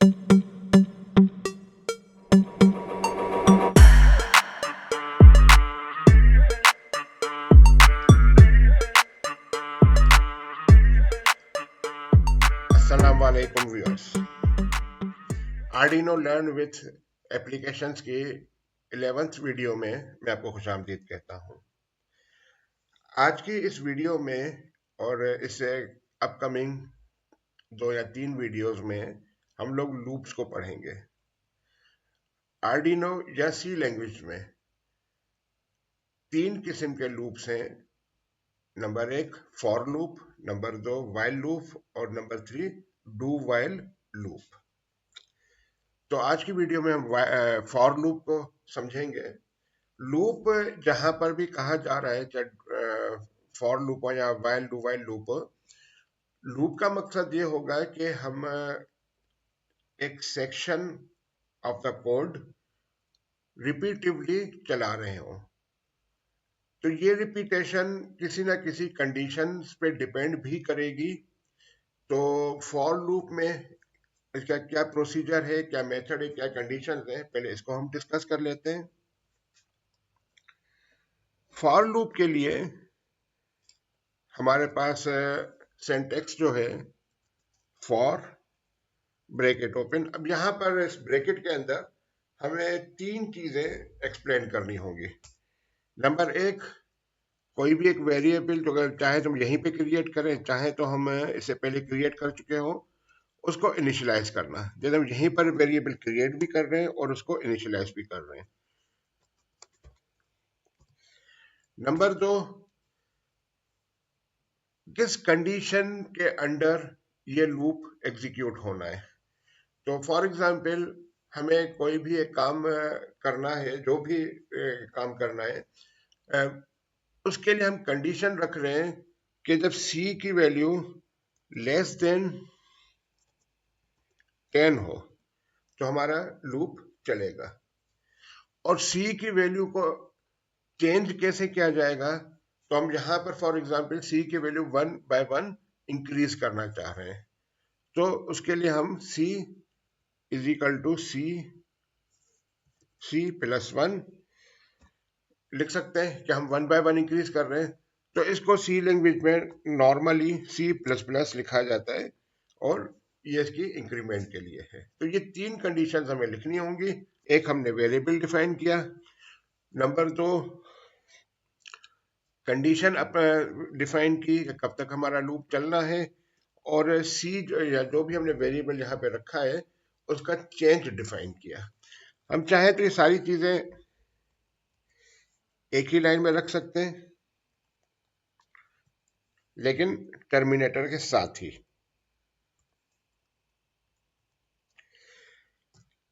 अस्सलाम वालेकुम viewers. Arduino learn with applications की 11th वीडियो में मैं आपको खुशामदीद कहता हूँ। आज की इस वीडियो में और इससे अपकमिंग 2 या 3 वीडियोस में हम लोग लूप्स को पढ़ेंगे। आर्डिनो या सी लैंग्वेज में 3 किस्म के लूप्स हैं। Number 1 for loop, number 2 while loop और नंबर 3 डू वाइल लूप। तो आज की वीडियो में हम फॉर लूप को समझेंगे। लूप जहां पर भी कहा जा रहा है, चाहे फॉर लूप हो या while do while loop, loop का मकसद ये होगा कि हम एक section of the code repetitively चला रहे हो। तो ये रिपीटेशन किसी ना किसी कंडीशन पे डिपेंड भी करेगी। तो फॉर लूप में इसका क्या प्रोसीजर है, क्या मेथड है, क्या कंडीशन है, पहले इसको हम डिस्कस कर लेते हैं। फॉर लूप के लिए हमारे पास सिंटैक्स जो है फॉर ब्रैकेट ओपन। अब यहां पर इस ब्रैकेट के अंदर हमें 3 चीजें एक्सप्लेन करनी होंगी। नंबर 1, कोई भी एक वेरिएबल जो चाहे तुम यहीं पे क्रिएट करें, चाहे तो हम इससे पहले क्रिएट कर चुके हो, उसको इनिशियलाइज करना। जैसे हम यहीं पर वेरिएबल क्रिएट भी कर रहे हैं और उसको इनिशियलाइज भी कर रहे हैं। नंबर 2, किस कंडीशन के अंडर ये लूप एग्जीक्यूट होना है। तो फॉर एग्जाम्पल हमें कोई भी एक काम करना है, जो भी काम करना है, उसके लिए हम कंडीशन रख रहे हैं कि जब c की वैल्यू लेस देन 10 हो तो हमारा लूप चलेगा। और c की वैल्यू को चेंज कैसे किया जाएगा, तो हम यहां पर फॉर एग्जाम्पल c की वैल्यू 1 by 1 इंक्रीज करना चाह रहे हैं। तो उसके लिए हम c is equal to c plus 1 लिख सकते हैं कि हम 1 by 1 इंक्रीज कर रहे हैं। तो इसको सी लैंग्वेज में नॉर्मली C++ लिखा जाता है और ये इसकी इंक्रीमेंट के लिए है। तो ये 3 कंडीशंस हमें लिखनी होंगी। एक, हमने वेरिएबल डिफाइन किया। नंबर 2, कंडीशन डिफाइन की कि कब तक हमारा लूप चलना है। और सी या जो भी हमने वेरिएबल यहाँ पे रखा है उसका चेंज डिफाइन किया। हम चाहे तो ये सारी चीजें एक ही लाइन में रख सकते हैं, लेकिन टर्मिनेटर के साथ ही।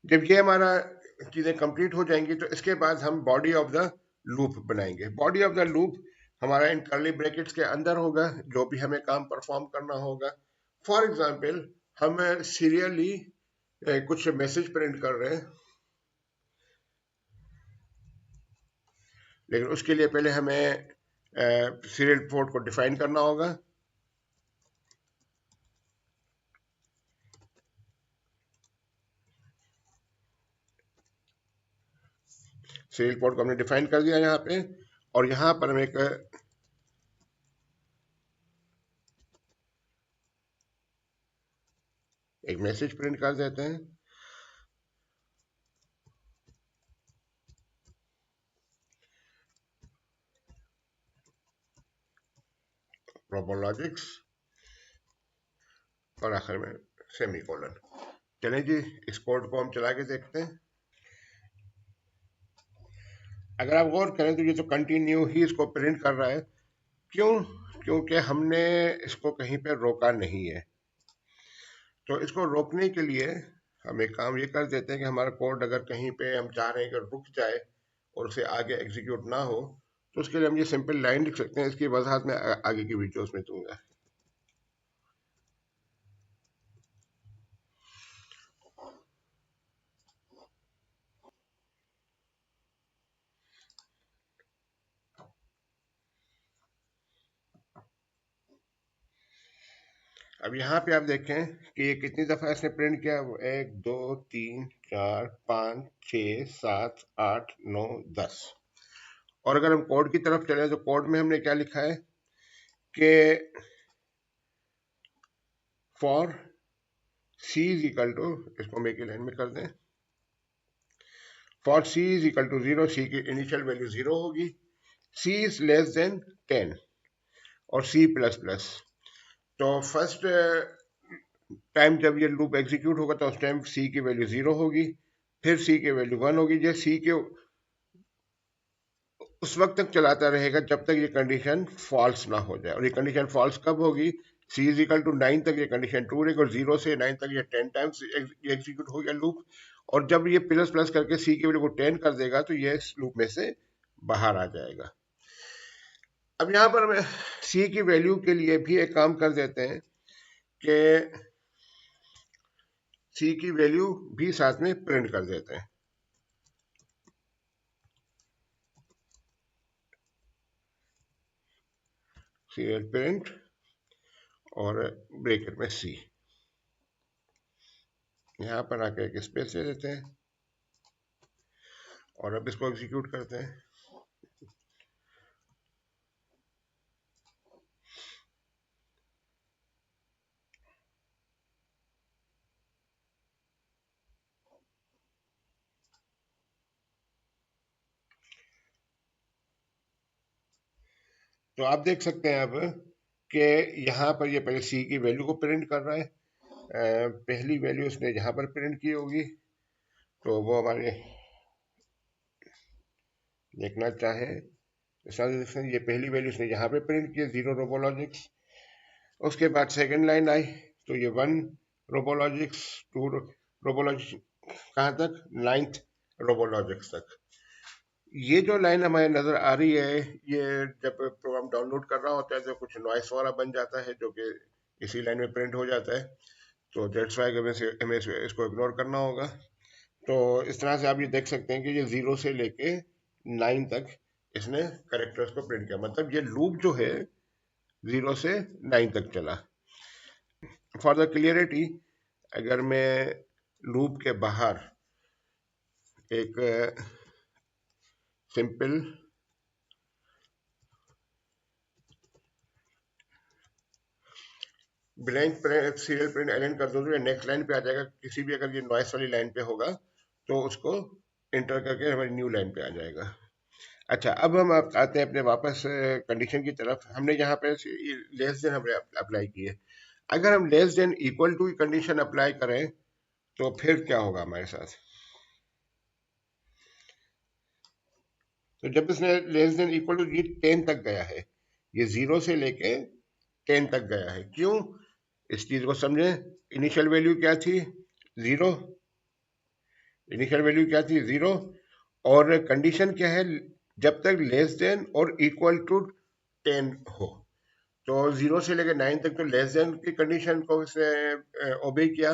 जब ये हमारा चीजें कंप्लीट हो जाएंगी तो इसके बाद हम बॉडी ऑफ द लूप बनाएंगे। बॉडी ऑफ द लूप हमारा इन कर्ली ब्रैकेट्स के अंदर होगा, जो भी हमें काम परफॉर्म करना होगा। फॉर एग्जाम्पल हम सीरियली कुछ मैसेज प्रिंट कर रहे हैं, लेकिन उसके लिए पहले हमें सीरियल पोर्ट को डिफाइन करना होगा। सीरियल पोर्ट को हमने डिफाइन कर दिया यहाँ पे, और यहाँ पर हम एक मैसेज प्रिंट कर देते हैं। प्रोबोलॉजिक्स और आखिर में सेमीकोलन। चलें जी, इस कोड को हम चला के देखते हैं। अगर आप गौर करें तो ये तो कंटिन्यू ही इसको प्रिंट कर रहा है। क्यों? क्योंकि हमने इसको कहीं पे रोका नहीं है। तो इसको रोकने के लिए हम एक काम ये कर देते हैं कि हमारा कोड अगर कहीं पे हम चाह रहे हैं कि रुक जाए और उसे आगे एग्जीक्यूट ना हो, तो उसके लिए हम ये सिंपल लाइन लिख सकते हैं। इसकी वजाहत मैं आगे की वीडियोस में दूंगा। अब यहाँ पे आप देखें कि ये कितनी दफ़ा इसने प्रिंट किया, 1 2 3 4 5 6 7 8 9 10। और अगर हम कोड की तरफ चले तो कोड में हमने क्या लिखा है कि for C is equal to, इसको हम एक ही लाइन में कर दें, for C is equal to 0, C की इनिशियल वैल्यू 0 होगी, सी इज लेस देन 10 और सी प्लस प्लस। तो फर्स्ट टाइम जब ये लूप एग्जीक्यूट होगा तो उस टाइम सी की वैल्यू 0 होगी, फिर सी की वैल्यू 1 होगी। जो सी के उस वक्त तक चलाता रहेगा जब तक ये कंडीशन फॉल्स ना हो जाए। और ये कंडीशन फॉल्स कब होगी, सी इज इक्वल टू 9 तक ये कंडीशन ट्रू रहेगी, और 0 से 9 तक ये 10 टाइम्स एग्जीक्यूट हो गया लूप। और जब ये प्लस प्लस करके सी की वैल्यू को 10 कर देगा तो ये इस लूप में से बाहर आ जाएगा। अब यहाँ पर हम सी की वैल्यू के लिए भी एक काम कर देते हैं कि सी की वैल्यू भी साथ में प्रिंट कर देते हैं। सीरियल प्रिंट और ब्रैकेट में सी, यहाँ पर आकर एक स्पेस दे देते हैं और अब इसको एग्जीक्यूट करते हैं। तो आप देख सकते हैं अब कि यहाँ पर ये पहले सी की वैल्यू को प्रिंट कर रहा है। पहली वैल्यू उसने यहाँ पर प्रिंट की होगी, तो वो हमारे देखना चाहे ये पहली वैल्यू उसने यहाँ पे प्रिंट की, 0 रोबोलॉजिक्स। उसके बाद सेकंड लाइन आई तो ये 1 रोबोलॉजिक्स, 2 रोबोलॉजिक्स, कहाँ तक, 9th रोबोलॉजिक्स तक। ये जो लाइन हमें नज़र आ रही है, ये जब प्रोग्राम डाउनलोड कर रहा होता है तो कुछ नॉइस वाला बन जाता है जो कि इसी लाइन में प्रिंट हो जाता है। तो दैट्स वाई हमें इसको इग्नोर करना होगा। तो इस तरह से आप ये देख सकते हैं कि ये 0 से लेके 9 तक इसने करेक्टर्स को प्रिंट किया। मतलब ये लूप जो है 0 से 9 तक चला। फॉर द क्लियरिटी, अगर मैं लूप के बाहर एक simple blank serial print alien कर दूँ तो ये नेक्स्ट लाइन पे आ जाएगा। किसी भी अगर ये नॉइस वाली लाइन पे होगा तो उसको इंटर करके हमारी न्यू लाइन पे आ जाएगा। अच्छा, अब हम आते हैं अपने वापस कंडीशन की तरफ। हमने यहाँ पे लेस देन हमने अप्लाई की है। अगर हम लेस देन इक्वल टू की कंडीशन अप्लाई करें तो फिर क्या होगा हमारे साथ। तो जब इसने लेस देन इक्वल टू, ये 10 तक गया है, ये 0 से लेके 10 तक गया है। क्यों, इस चीज को समझें। इनिशियल वैल्यू क्या थी, 0। इनिशियल वैल्यू क्या थी, 0। और कंडीशन क्या है, जब तक लेस देन और इक्वल टू 10 हो। तो 0 से लेकर 9 तक तो लेस देन की कंडीशन को इसने ओबे किया।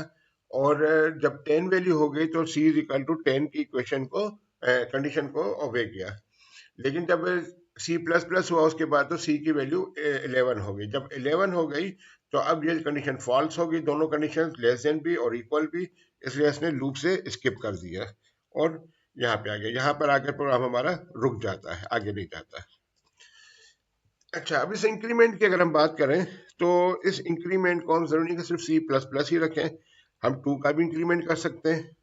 और जब 10 वैल्यू हो गई तो सी इज इक्वल टू 10 की इक्वेशन को, कंडीशन को ओबे किया। लेकिन जब सी प्लस प्लस हुआ उसके बाद तो सी की वैल्यू 11 हो गई। जब 11 हो गई तो अब ये कंडीशन फॉल्स हो गई, दोनों कंडीशन लेस देन भी और इक्वल भी, इसलिए इसने लूप से स्किप कर दिया और यहाँ पे आ गया। यहाँ पर आकर प्रोग्राम हमारा रुक जाता है, आगे नहीं जाता। अच्छा, अब इस इंक्रीमेंट की अगर हम बात करें तो इस इंक्रीमेंट को हम जरूरी नहीं कि सिर्फ सी प्लस प्लस ही रखें, हम 2 का भी इंक्रीमेंट कर सकते हैं।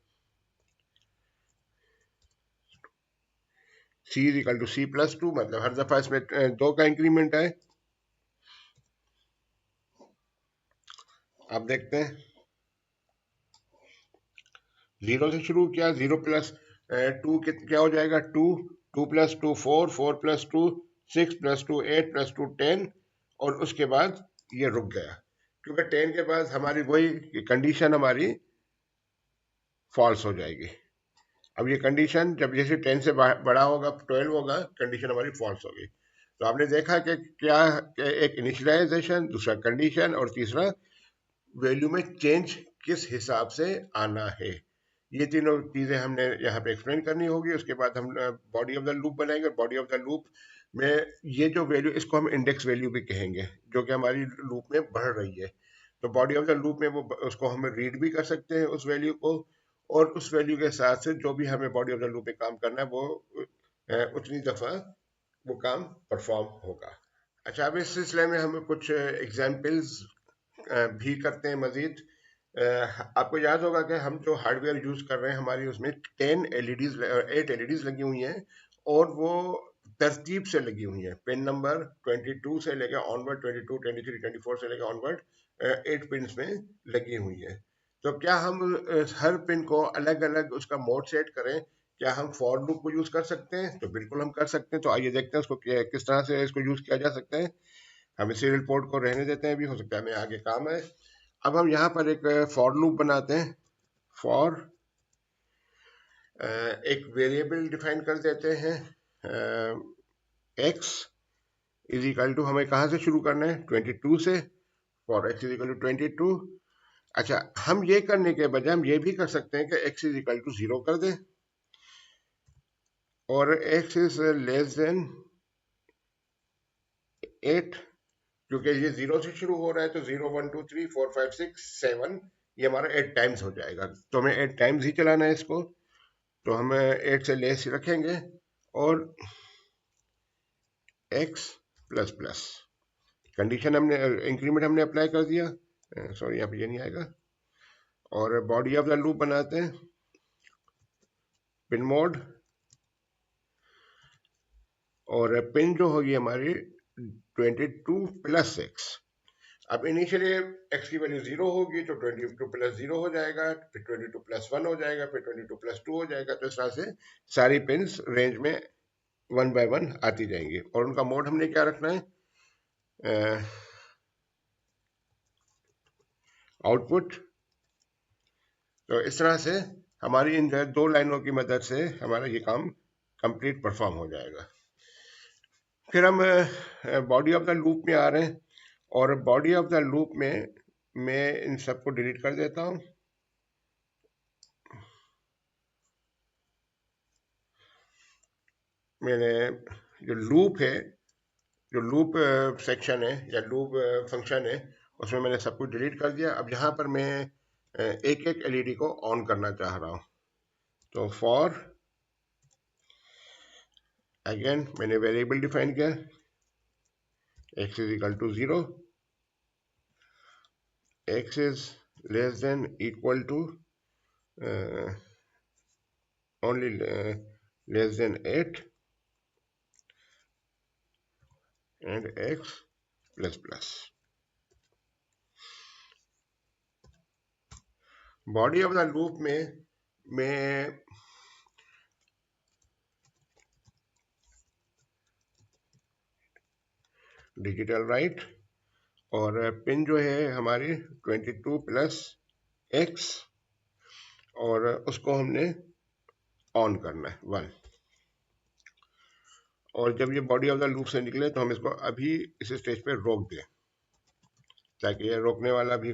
C is equal to C plus 2, मतलब हर दफा इसमें 2 का इंक्रीमेंट आए। आप देखते हैं 0 से शुरू किया, 0 प्लस 2 क्या हो जाएगा, 2, 2 प्लस 2 4, 4 प्लस 2 6 प्लस 2 8 प्लस 2 10, और उसके बाद ये रुक गया क्योंकि 10 के बाद हमारी वही कंडीशन हमारी फॉल्स हो जाएगी। अब ये कंडीशन जब जैसे 10 से बड़ा होगा, 12 होगा, कंडीशन हमारी फॉल्स होगी। तो आपने देखा कि क्या, एक इनिशियलाइजेशन, दूसरा कंडीशन और तीसरा वैल्यू में चेंज किस हिसाब से आना है। ये तीनों चीजें हमने यहाँ पे एक्सप्लेन करनी होगी। उसके बाद हम बॉडी ऑफ द लूप बनाएंगे। बॉडी ऑफ द लूप में ये जो वैल्यू, इसको हम इंडेक्स वैल्यू भी कहेंगे, जो कि हमारी लूप में बढ़ रही है। तो बॉडी ऑफ द लूप में वो उसको हम रीड भी कर सकते हैं उस वैल्यू को, और उस वैल्यू के साथ से जो भी हमें बॉडी ऑफ द लूप में काम करना है वो उतनी दफ़ा वो काम परफॉर्म होगा। अच्छा, अब इस सिलसिले में हम कुछ एग्जाम्पल्स भी करते हैं मजीद। आपको याद होगा कि हम जो हार्डवेयर यूज कर रहे हैं हमारी उसमें 8 एलईडीज लगी हुई हैं, और वो तरतीब से लगी हुई हैं। पिन नंबर 22 से लेकर ऑनवर्ड, 22, 23, 24 से लेकर ऑनवर्ड 8 पिन में लगी हुई है। तो क्या हम हर पिन को अलग अलग उसका मोड सेट करें? क्या हम फॉर लूप को यूज कर सकते हैं? तो बिल्कुल हम कर सकते हैं। तो आइए देखते हैं उसको किस तरह से इसको यूज किया जा सकता है। हम सीरियल पोर्ट को रहने देते हैं, अभी हो सकता है हमें आगे काम है। अब हम यहाँ पर एक फॉर लूप बनाते हैं। फॉर एक वेरिएबल डिफाइन कर देते हैं, एक्स इज इक्वल टू, हमें कहाँ से शुरू करना है? 22 से। For X is equal to 22। अच्छा, हम ये करने के बजाय हम ये भी कर सकते हैं कि एक्स इज इक्वल टू 0 कर दें, और एक्स इज लेस देन 8, क्योंकि ये 0 से शुरू हो रहा है, तो 0, 1, 2, 3, 4, 5, 6, 7, ये हमारा 8 टाइम्स हो जाएगा। तो हमें 8 टाइम्स ही चलाना है इसको, तो हम 8 से लेस रखेंगे, और x प्लस प्लस कंडीशन हमने, इंक्रीमेंट हमने अप्लाई कर दिया। सॉरी, यहाँ पे ये नहीं आएगा। और बॉडी ऑफ द लूप बनाते हैं, पिन मोड, और पिन जो होगी हमारी 22 प्लस 6। अब इनिशियली x की वैल्यू 0 होगी, तो 22 प्लस 0 हो जाएगा, फिर 22 प्लस 1 हो जाएगा, फिर 22 प्लस 2 हो जाएगा। तो इस तरह से सारी पिन्स रेंज में 1 बाय 1 आती जाएंगी। और उनका मोड हमने क्या रखना है? आउटपुट। तो इस तरह से हमारी इन 2 लाइनों की मदद से हमारा ये काम कंप्लीट परफॉर्म हो जाएगा। फिर हम बॉडी ऑफ द लूप में आ रहे हैं, और बॉडी ऑफ द लूप में मैं इन सबको डिलीट कर देता हूँ। मैंने जो लूप है, जो लूप सेक्शन है या लूप फंक्शन है, उसमें मैंने सब कुछ डिलीट कर दिया। अब यहाँ पर मैं एक एक एलईडी को ऑन करना चाह रहा हूँ। तो फॉर, अगेन मैंने वेरिएबल डिफाइन किया, x is equal to 0, x is less than equal to only less than 8, and x plus plus. Body of the loop में मैं डिजिटल राइट, और पिन जो है हमारी 22 प्लस x, और उसको हमने ऑन करना है 1। और जब ये बॉडी ऑफ द लूप से निकले तो हम इसको अभी इस स्टेज पे रोक दें, ताकि ये रोकने वाला भी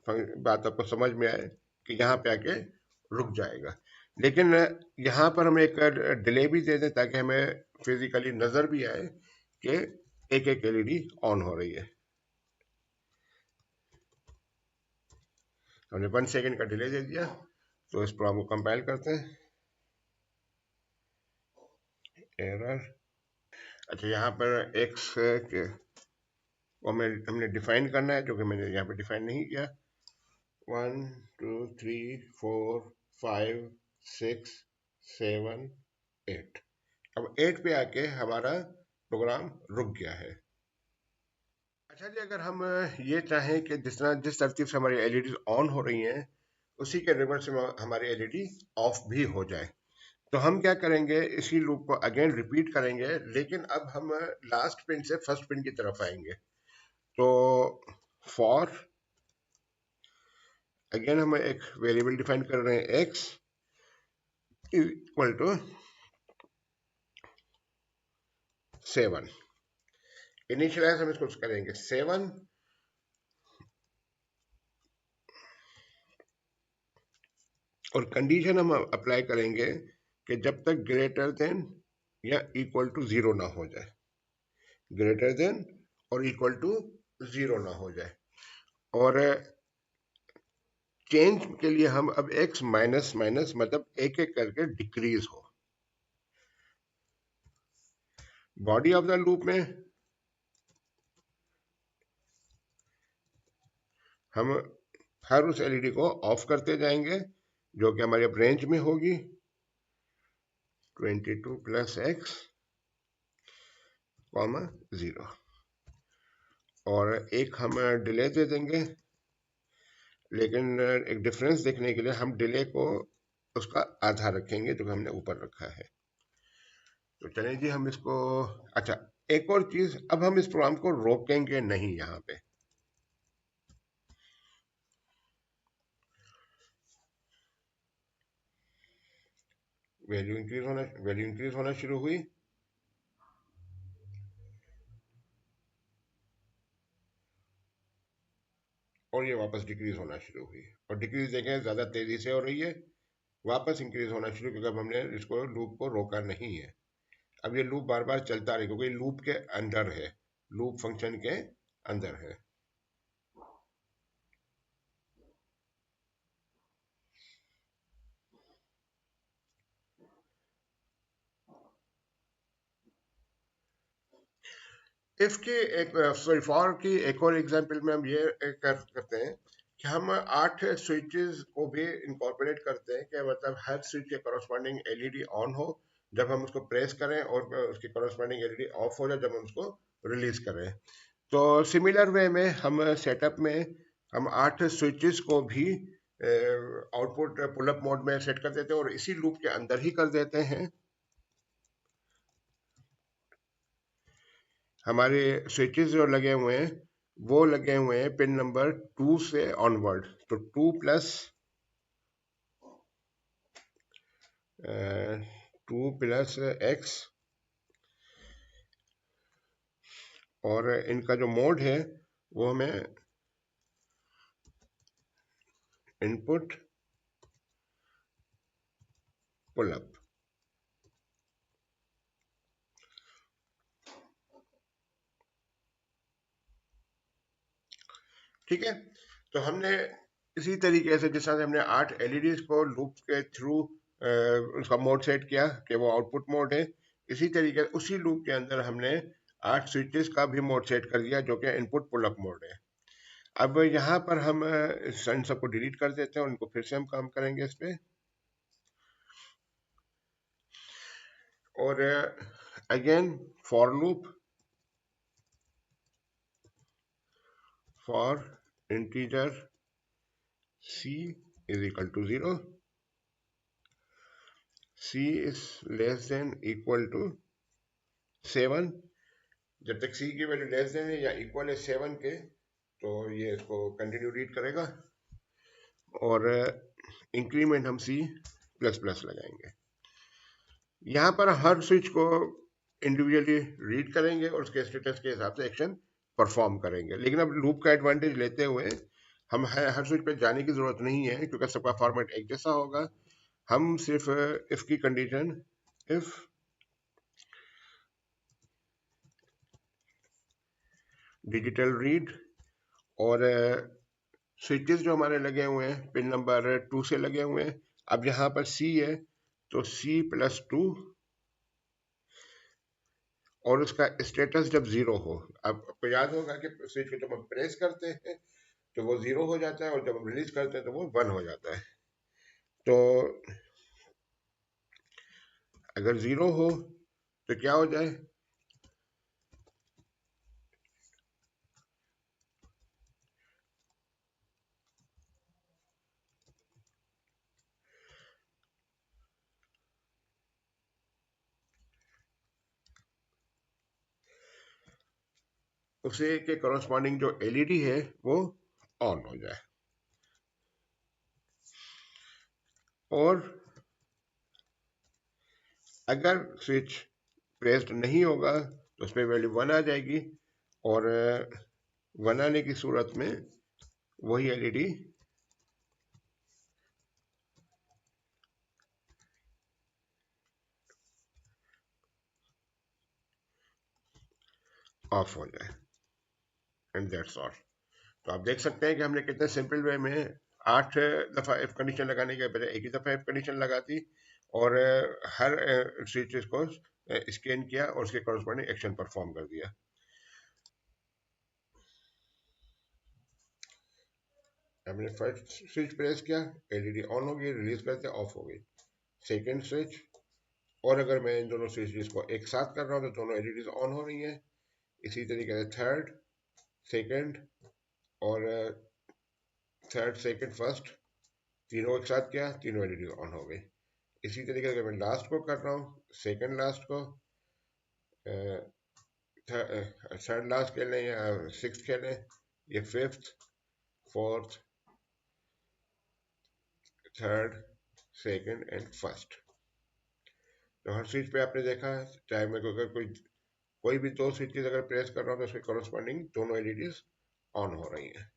बात आपको समझ में आए कि यहाँ पे आके रुक जाएगा। लेकिन यहाँ पर हम एक डिले भी दे दें, ताकि हमें फिजिकली नज़र भी आए कि एक एक एलईडी ऑन हो रही है। हमने 1 सेकेंड का डिले दे दिया। तो इस प्रोग्राम को कंपाइल करते हैं। एरर। अच्छा, यहाँ पर एक्स को हमने डिफाइन करना है, जो कि मैंने यहाँ पे डिफाइन नहीं किया। 1, 2, 3, 4, 5, 6, 7, 8। अब 8 पे आके हमारा प्रोग्राम रुक गया है। अच्छा जी, अगर हम ये चाहें कि जिस तरतीब से हमारी एलईडी ऑन हो रही हैं, उसी के रिवर्स में हमारी एलईडी ऑफ भी हो जाए, तो हम क्या करेंगे? इसी लूप को अगेन रिपीट करेंगे, लेकिन अब हम लास्ट पिन से फर्स्ट पिन की तरफ आएंगे। तो फॉर, अगेन हम एक वेरिएबल डिफाइन कर रहे हैं, x इक्वल टू 7। इनिशियलाइज हम इसको करेंगे 7, और कंडीशन हम अप्लाई करेंगे कि जब तक ग्रेटर देन या इक्वल टू 0 ना हो जाए, ग्रेटर देन और इक्वल टू 0 ना हो जाए। और चेंज के लिए हम अब x माइनस माइनस मतलब एक एक करके डिक्रीज हो। बॉडी ऑफ द लूप में हम हर उस एलईडी को ऑफ करते जाएंगे जो कि हमारे रेंज में होगी 22 प्लस एक्स कॉमा 0, और एक हम डिले दे देंगे, लेकिन एक डिफरेंस देखने के लिए हम डिले को उसका आधा रखेंगे जो कि हमने ऊपर रखा है। तो चलिए जी हम इसको, अच्छा एक और चीज, अब हम इस प्रोग्राम को रोकेंगे नहीं। यहाँ पे वैल्यू इंक्रीज होना शुरू हुई, और ये वापस डिक्रीज होना शुरू हुई, और डिक्रीज देखें ज्यादा तेजी से हो रही है, वापस इंक्रीज होना शुरू, क्योंकि अब हमने इसको लूप को रोका नहीं है। अब ये लूप बार बार चलता रहे क्योंकि लूप के अंदर है, लूप फंक्शन के अंदर है। इफ की एक, सॉरी फॉर की एक और एग्जांपल में हम ये करते हैं कि हम 8 स्विचेस को भी इनकॉर्पोरेट करते हैं, कि मतलब हर स्विच के कॉरस्पॉन्डिंग एलईडी ऑन हो जब हम उसको प्रेस करें, और उसकी कॉरस्पॉन्डिंग एलईडी ऑफ हो जाए जब हम उसको रिलीज करें। तो सिमिलर वे में हम सेटअप में हम 8 स्विचेस को भी आउटपुट पुल अप मोड में सेट कर देते हैं, और इसी लूप के अंदर ही कर देते हैं। हमारे स्विचेस जो लगे हुए हैं वो लगे हुए हैं पिन नंबर 2 से ऑनवर्ड। तो 2 प्लस 2 प्लस एक्स, और इनका जो मोड है वो हमें इनपुट पुल अप। ठीक है, तो हमने इसी तरीके से, जिस तरह से हमने 8 एलईडीज को लूप के थ्रू उसका मोड सेट किया कि वो आउटपुट मोड है, इसी तरीके उसी लूप के अंदर हमने 8 स्विचेस का भी मोड सेट कर दिया जो कि इनपुट पुल अप मोड है। अब यहाँ पर हम इन सबको डिलीट कर देते हैं और इनको फिर से हम काम करेंगे इस पे, और again for loop for integer c is equal to 0, c is less than equal to 7। जब तक c की वैल्यू लेस देन है या इक्वल है 7 के, तो ये इसको कंटिन्यू रीड करेगा, और इंक्रीमेंट हम c प्लस प्लस लगाएंगे। यहाँ पर हर स्विच को इंडिविजुअली रीड करेंगे और उसके स्टेटस के हिसाब से एक्शन परफॉर्म करेंगे। लेकिन अब लूप का एडवांटेज लेते हुए हम हर स्विच पे जाने की जरूरत नहीं है, क्योंकि सबका फॉर्मेट एक जैसा होगा। हम सिर्फ इफ की कंडीशन, इफ डिजिटल रीड, और स्विचेस जो हमारे लगे हुए हैं पिन नंबर 2 से लगे हुए हैं, अब यहाँ पर C है तो C+2, और उसका स्टेटस जब 0 हो। अब आपको याद होगा कि स्विच को जब हम प्रेस करते हैं तो वो 0 हो जाता है, और जब हम रिलीज करते हैं तो वो 1 हो जाता है। तो अगर 0 हो तो क्या हो जाए, उसे के कॉरस्पॉन्डिंग जो एलईडी है वो ऑन हो जाए। और अगर स्विच प्रेस्ड नहीं होगा तो उसमें वैल्यू 1 आ जाएगी, और 1 आने की सूरत में वही एलईडी ऑफ हो जाए, एंड दैट्स ऑल। तो आप देख सकते हैं कि हमने कितने सिंपल वे में 8 दफ़ा इफ कंडीशन लगाने के बजाय एक ही दफ़ा इफ कंडीशन लगा दी और हर स्विच को स्कैन किया और उसके कॉरस्पॉन्डिंग एक्शन परफॉर्म कर दिया। हमने फर्स्ट स्विच प्रेस किया, एलईडी ऑन हो गई, रिलीज करते ऑफ हो गई। सेकेंड स्विच, और अगर मैं इन दोनों स्विचेस को एक साथ कर रहा हूँ तो दोनों एलईडीज ऑन हो रही हैं। इसी तरीके से थर्ड, सेकेंड और थर्ड, सेकेंड, फर्स्ट, तीनों एक साथ किया, तीनों एलईडी ऑन हो गई। इसी तरीके से अगर मैं लास्ट को कर रहा हूँ, सेकेंड लास्ट को, थर्ड लास्ट खेलें या सिक्स खेलें, ये fifth, fourth, third, second and first. तो हर स्विच पे आपने देखा, चाहे मैं अगर कोई भी दो स्विचेस अगर प्रेस कर रहा हूँ तो उसके कॉरस्पॉन्डिंग दोनों एलईडीज ऑन हो रही हैं।